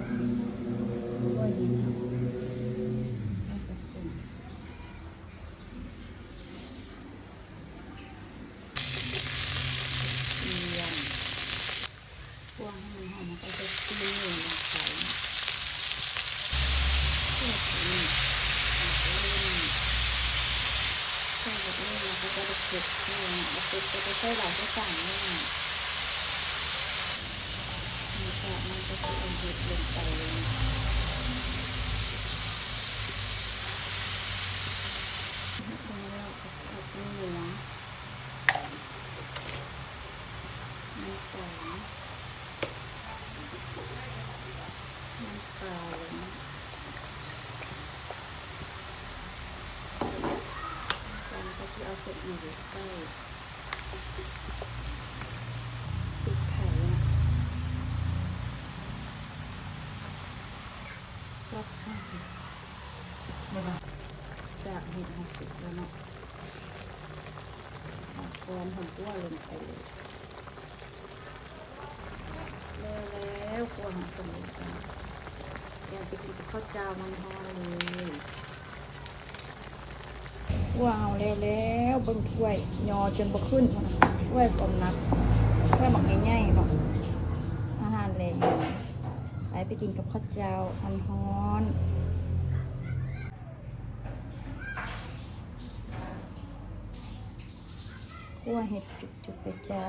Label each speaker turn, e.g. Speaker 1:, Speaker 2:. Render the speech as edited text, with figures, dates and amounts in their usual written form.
Speaker 1: ก็เห็นเอากระสุนเทียมพวงให้มันหอมก็จะซีอิ๊วลงไปเพื่อที่มันจะเล่นใส่แบบนี้เราก็จะได้เก็บเพื่อนเอาเก็บจะไปใส่หลายที่ต่างเนี่ยมันก็จะเอาเห็ดลงไปเลยแล้วก็เอาเนื้อน้ำตาลน้ำปลาเลยนะแล้วก็จะเอาเสร็จมาอยู่ใกล้ปิดไข่นะซอสข้าวจากเห็ดหอมสุกแล้วเนาะก้อนหอมตัวลงไปเลยแล้วกวนหอมตัวลงไปอยากไปกินกับข้าวเจ้ามันหอมเลยว้าวแล้วเบิ่งถ้วยยอจนบ่ขึ้นถ้วยความนักถ้วยหมักง่ายๆเนาะอาหารแรงไปกินกับข้าวเจ้าฮ้อนคั่วเห็ดจุกๆไปจ้า